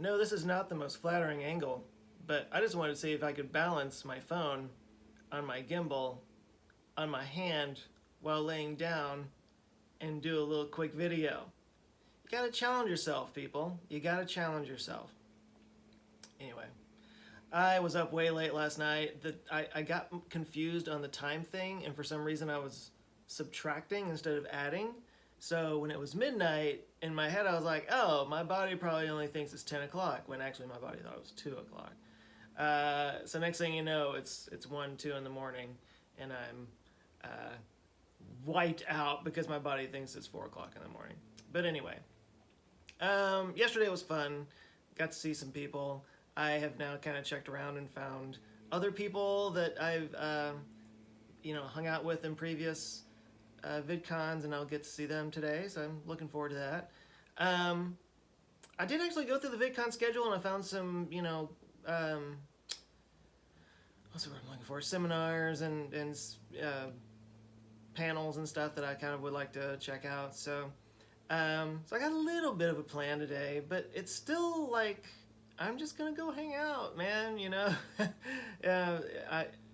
No, this is not the most flattering angle, but I just wanted to see if I could balance my phone on my gimbal on my hand while laying down and do a little quick video. You gotta challenge yourself, people. You gotta challenge yourself. Anyway, I was up way late last night. I got confused on the time thing, and for some reason I was subtracting instead of adding. So when it was midnight, in my head I was like, oh, my body probably only thinks it's 10 o'clock, when actually my body thought it was 2 o'clock. So next thing you know, it's 1, 2 in the morning, and I'm wiped out because my body thinks it's 4 o'clock in the morning. But anyway, yesterday was fun. Got to see some people. I have now kind of checked around and found other people that I've hung out with in previous VidCons, and I'll get to see them today, so I'm looking forward to that. I did actually go through the VidCon schedule, and I found some, what's the word I'm looking for? Seminars and panels and stuff that I kind of would like to check out. So I got a little bit of a plan today, but it's still like, I'm just gonna go hang out, man,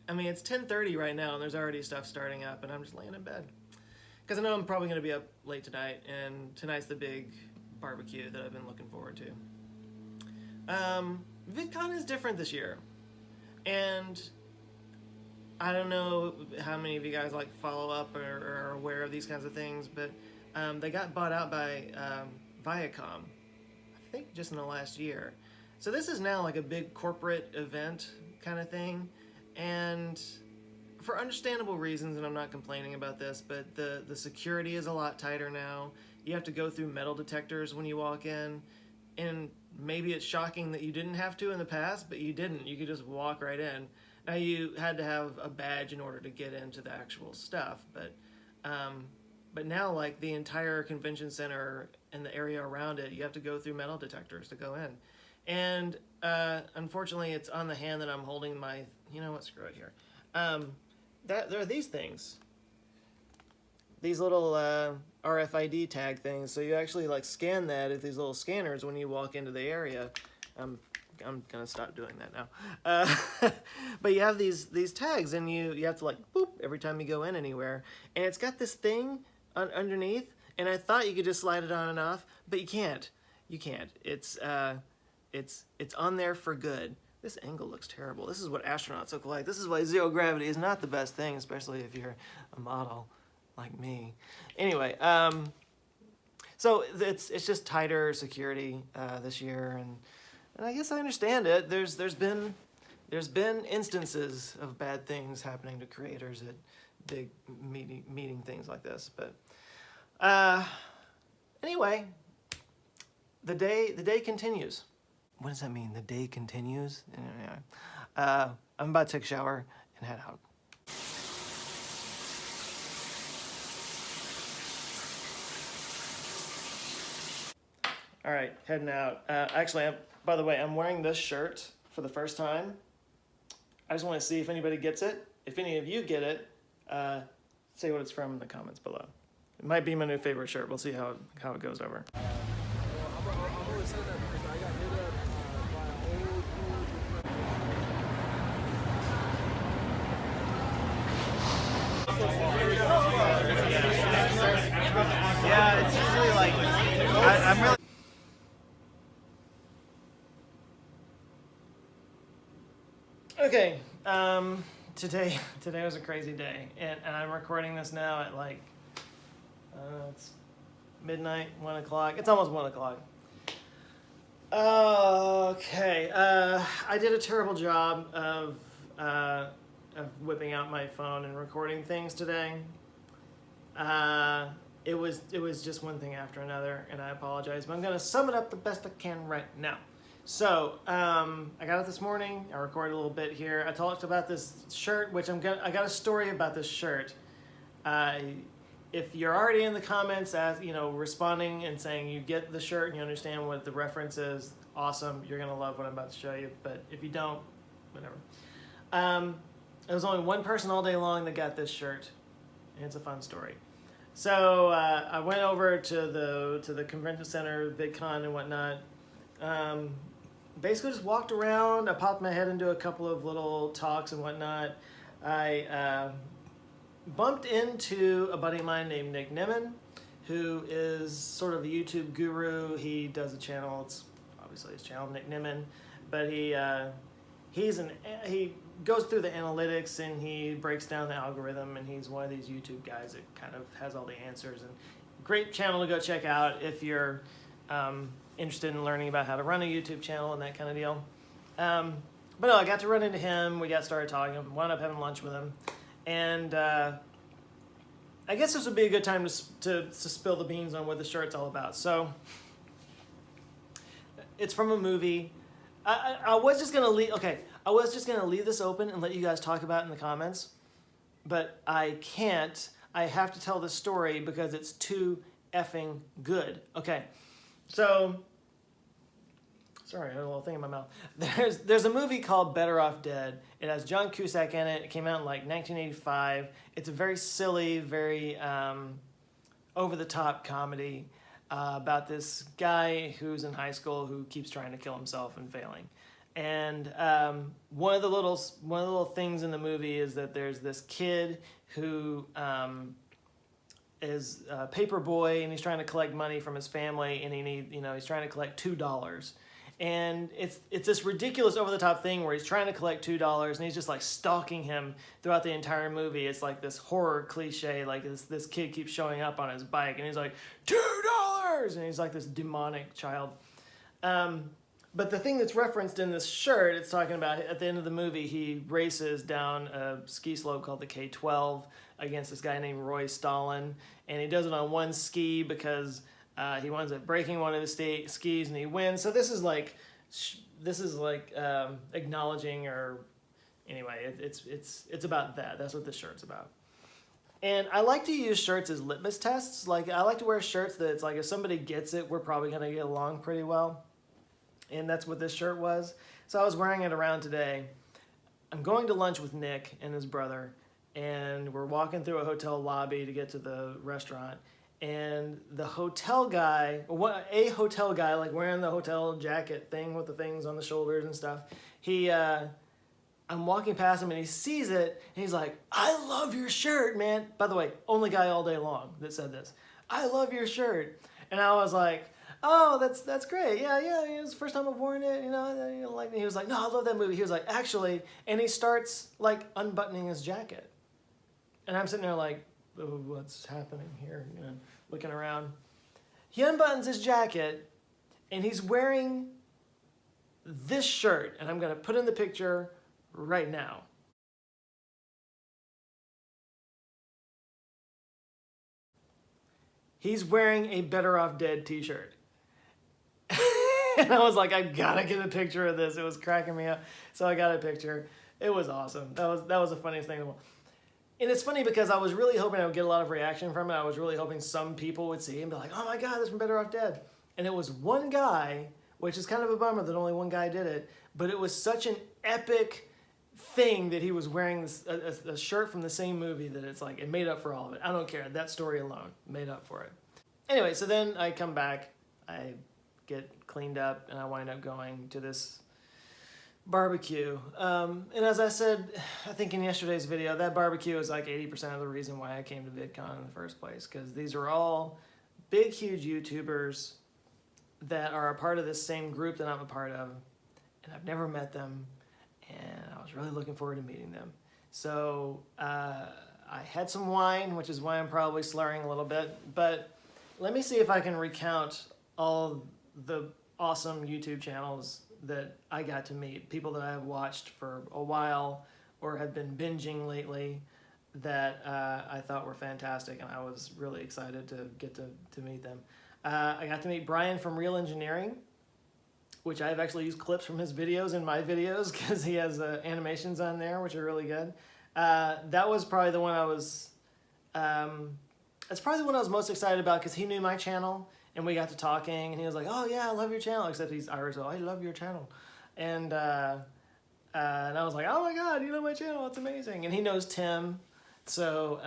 I mean, it's 10:30 right now, and there's already stuff starting up, and I'm just laying in bed. Because I know I'm probably gonna be up late tonight, and tonight's the big barbecue that I've been looking forward to. VidCon is different this year, and I don't know how many of you guys like follow up or are aware of these kinds of things, but they got bought out by VidCon, I think just in the last year. So this is now like a big corporate event kind of thing, and for understandable reasons, and I'm not complaining about this, but the security is a lot tighter now. You have to go through metal detectors when you walk in, and maybe it's shocking that you didn't have to in the past, but you didn't. You could just walk right in. Now you had to have a badge in order to get into the actual stuff, but now like the entire convention center and the area around it, you have to go through metal detectors to go in. And unfortunately, it's on the hand that I'm holding my, screw it here. There are these things. These little RFID tag things. So you actually like scan that at these little scanners when you walk into the area. I'm gonna stop doing that now. But you have these tags, and you have to like boop every time you go in anywhere. And it's got this thing underneath, and I thought you could just slide it on and off, but you can't. You can't. It's on there for good. This angle looks terrible. This is what astronauts look like. This is why zero gravity is not the best thing, especially if you're a model like me. Anyway, so it's just tighter security this year, and I guess I understand it. There's been instances of bad things happening to creators at big meeting things like this, but anyway, the day continues. What does that mean? The day continues? Anyway, I'm about to take a shower and head out. All right, heading out. Actually, by the way, I'm wearing this shirt for the first time. I just want to see if anybody gets it. If any of you get it, say what it's from in the comments below. It might be my new favorite shirt. We'll see how it goes over. Yeah, it's usually like, I'm really... Okay, today was a crazy day, and I'm recording this now at like, it's midnight, 1 o'clock. It's almost 1 o'clock. Okay, I did a terrible job of whipping out my phone and recording things today. It was just one thing after another, and I apologize, but I'm gonna sum it up the best I can right now. So, I got up this morning, I recorded a little bit here. I talked about this shirt, which I got a story about this shirt. If you're already in the comments, responding and saying you get the shirt and you understand what the reference is, awesome, you're gonna love what I'm about to show you, but if you don't, whatever. There was only one person all day long that got this shirt, and it's a fun story. So I went over to the convention center, VidCon and whatnot. basically just walked around. I popped my head into a couple of little talks and whatnot. I bumped into a buddy of mine named Nick Nimmin, who is sort of a YouTube guru. He does a channel. It's obviously his channel, Nick Nimmin, but he goes through the analytics and he breaks down the algorithm, and he's one of these YouTube guys that kind of has all the answers. And great channel to go check out if you're interested in learning about how to run a YouTube channel and that kind of deal. But no, I got to run into him. We got started talking. Wound up having lunch with him, and I guess this would be a good time to spill the beans on what the shirt's all about. So, it's from a movie. I was just gonna leave. Okay, I was just gonna leave this open and let you guys talk about it in the comments, but I can't. I have to tell this story because it's too effing good. Okay, so sorry, I had a little thing in my mouth. There's a movie called Better Off Dead. It has John Cusack in it. It came out in like 1985. It's a very silly, very over-the-top comedy about this guy who's in high school who keeps trying to kill himself and failing. And one of the little things in the movie is that there's this kid who is a paper boy, and he's trying to collect money from his family, and he's trying to collect $2. And it's this ridiculous over-the-top thing where he's trying to collect $2, and he's just like stalking him throughout the entire movie. It's like this horror cliche, like this kid keeps showing up on his bike, and he's like, $2! And he's like this demonic child. But the thing that's referenced in this shirt, it's talking about at the end of the movie, he races down a ski slope called the K-12 against this guy named Roy Stalin, and he does it on one ski because he winds up breaking one of his skis and he wins. So this is like acknowledging, or anyway, it's about that. That's what this shirt's about. And I like to use shirts as litmus tests. Like, I like to wear shirts that it's like, if somebody gets it, we're probably gonna get along pretty well. And that's what this shirt was. So I was wearing it around today. I'm going to lunch with Nick and his brother, and we're walking through a hotel lobby to get to the restaurant. And the hotel guy, a hotel guy, like wearing the hotel jacket thing with the things on the shoulders and stuff, I'm walking past him and he sees it and he's like, "I love your shirt, man." By the way, only guy all day long that said this. "I love your shirt." And I was like, "Oh, that's great. Yeah, it's the first time I've worn it, like." He was like, "No, I love that movie." He was like, "Actually," and he starts like unbuttoning his jacket. And I'm sitting there like, "Oh, what's happening here?" Looking around. He unbuttons his jacket and he's wearing this shirt, and I'm gonna put in the picture right now. He's wearing a Better Off Dead t-shirt. And I was like, I gotta get a picture of this. It was cracking me up. So I got a picture. It was awesome. That was the funniest thing in the world. And it's funny because I was really hoping I would get a lot of reaction from it. I was really hoping some people would see it and be like, "Oh my God, this is from Better Off Dead." And it was one guy, which is kind of a bummer that only one guy did it, but it was such an epic thing that he was wearing a shirt from the same movie that it's like, it made up for all of it. I don't care. That story alone made up for it. Anyway, so then I come back, I get cleaned up, and I wind up going to this barbecue. And as I said, I think in yesterday's video, that barbecue is like 80% of the reason why I came to VidCon in the first place, because these are all big, huge YouTubers that are a part of this same group that I'm a part of, and I've never met them, and I was really looking forward to meeting them. So I had some wine, which is why I'm probably slurring a little bit, but let me see if I can recount all the awesome YouTube channels that I got to meet, people that I have watched for a while or have been binging lately that I thought were fantastic, and I was really excited to get to meet them. I got to meet Brian from Real Engineering, which I've actually used clips from his videos in my videos because he has animations on there, which are really good. That was probably the one I was, that's probably the one I was most excited about because he knew my channel, and we got to talking, and he was like, "Oh yeah, I love your channel," except he's Irish, so "I love your channel." And I was like, "Oh my God, you know my channel, it's amazing." And he knows Tim, so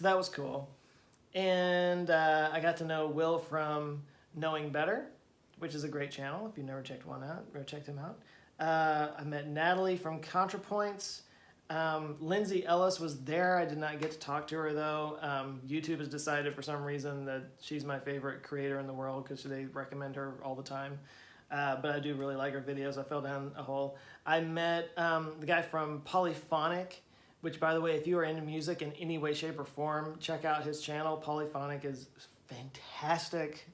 that was cool. And I got to know Will from Knowing Better, which is a great channel. If you've never checked him out. I met Natalie from ContraPoints. Lindsay Ellis was there. I did not get to talk to her though. YouTube has decided for some reason that she's my favorite creator in the world because they recommend her all the time. But I do really like her videos. I fell down a hole. I met the guy from Polyphonic, which, by the way, if you are into music in any way, shape, or form, check out his channel. Polyphonic is fantastic.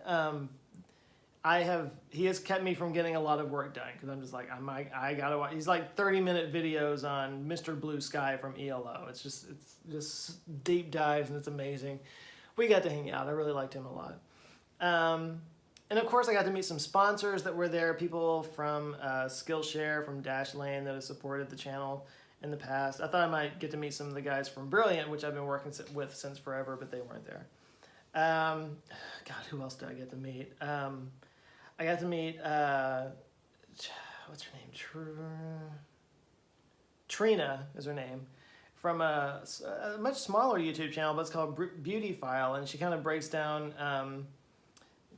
He has kept me from getting a lot of work done because I'm just like, I gotta watch. He's like 30-minute videos on Mr. Blue Sky from ELO. It's just deep dives and it's amazing. We got to hang out. I really liked him a lot. And of course, I got to meet some sponsors that were there, people from Skillshare, from Dashlane that have supported the channel in the past. I thought I might get to meet some of the guys from Brilliant, which I've been working with since forever, but they weren't there. God, who else did I get to meet? I got to meet, what's her name? Trina is her name, from a much smaller YouTube channel, but it's called Beauty File, and she kind of breaks down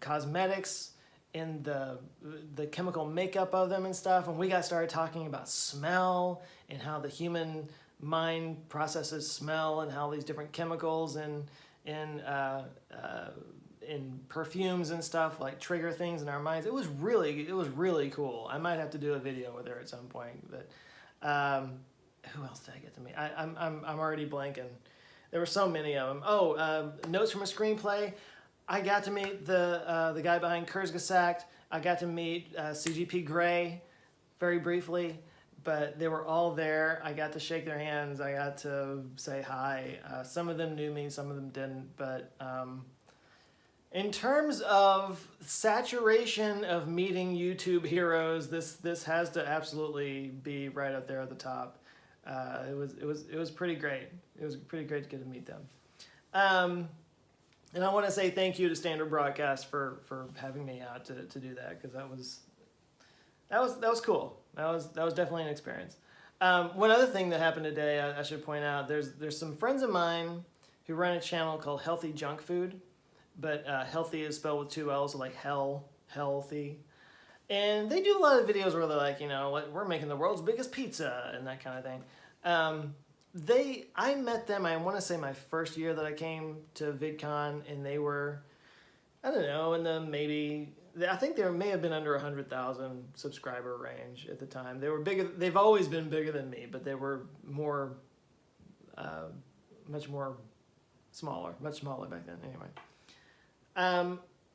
cosmetics and the chemical makeup of them and stuff. And we got started talking about smell and how the human mind processes smell and how these different chemicals in perfumes and stuff like trigger things in our minds. It was really cool. I might have to do a video with her at some point. But who else did I get to meet? I'm already blanking. There were so many of them. Notes from a Screenplay. I got to meet the guy behind Kurzgesagt. I got to meet CGP Grey very briefly, but they were all there. I got to shake their hands. I got to say hi. Some of them knew me, some of them didn't. But in terms of saturation of meeting YouTube heroes, this has to absolutely be right up there at the top. It was pretty great. It was pretty great to get to meet them. And I want to say thank you to Standard Broadcast for having me out to do that, because that was cool. That was definitely an experience. One other thing that happened today, I should point out, there's some friends of mine who run a channel called Healthy Junk Food, but healthy is spelled with 2 L's, so like healthy. And they do a lot of videos where they're like, we're making the world's biggest pizza and that kind of thing. I met them, I want to say my first year that I came to VidCon, and they were, I don't know, I think they may have been under 100,000 subscriber range at the time. They were bigger, they've always been bigger than me, but they were much smaller back then anyway.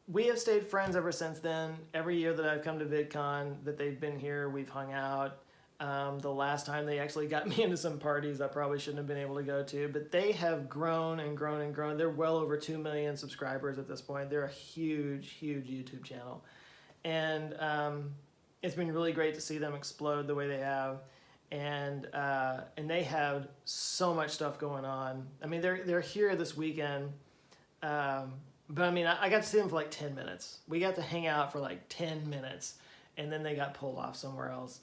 We have stayed friends ever since then. Every year that I've come to VidCon, that they've been here, we've hung out. The last time they actually got me into some parties I probably shouldn't have been able to go to, but they have grown and grown and grown. They're well over 2 million subscribers at this point. They're a huge YouTube channel. And it's been really great to see them explode the way they have. And they have so much stuff going on. I mean, they're here this weekend. But I mean, I got to see them for like 10 minutes. We got to hang out for like 10 minutes, and then they got pulled off somewhere else.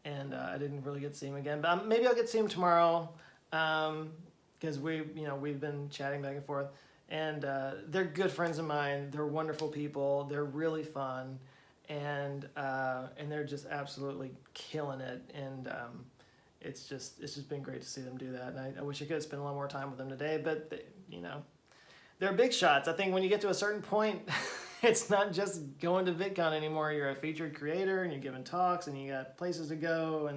And I didn't really get to see him again, but maybe I'll get to see him tomorrow, because we've been chatting back and forth, and they're good friends of mine. They're wonderful people. They're really fun, and they're just absolutely killing it. And it's just been great to see them do that. And I wish I could have spent a lot more time with them today, but they're big shots. I think when you get to a certain point. It's not just going to VidCon anymore. You're a featured creator, and you're giving talks, and you got places to go,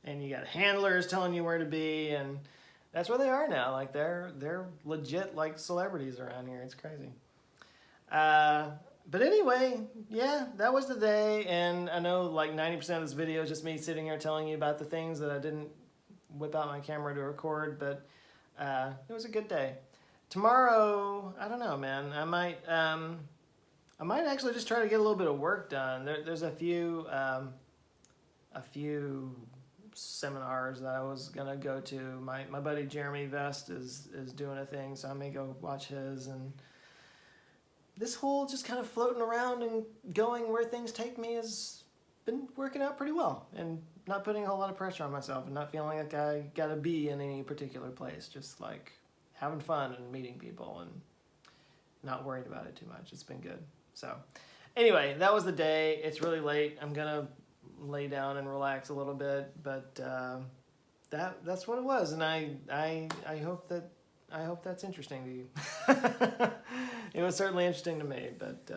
and you got handlers telling you where to be, and that's where they are now. Like they're legit like celebrities around here. It's crazy. But anyway, yeah, that was the day, and I know like 90% of this video is just me sitting here telling you about the things that I didn't whip out my camera to record, but it was a good day. Tomorrow, I don't know, man. I might actually just try to get a little bit of work done. There's a few seminars that I was gonna go to. My buddy Jeremy Vest is doing a thing, so I may go watch his. And this whole just kind of floating around and going where things take me has been working out pretty well, and not putting a whole lot of pressure on myself, and not feeling like I gotta be in any particular place. Just like having fun and meeting people and not worried about it too much. It's been good. So Anyway, that was the day. It's really late. I'm gonna lay down and relax a little bit, but that's what it was, and I hope that's interesting to you. It was certainly interesting to me, but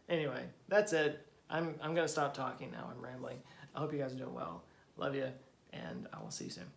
anyway, that's it. I'm gonna stop talking now. I'm rambling. I hope you guys are doing well. Love you, and I will see you soon.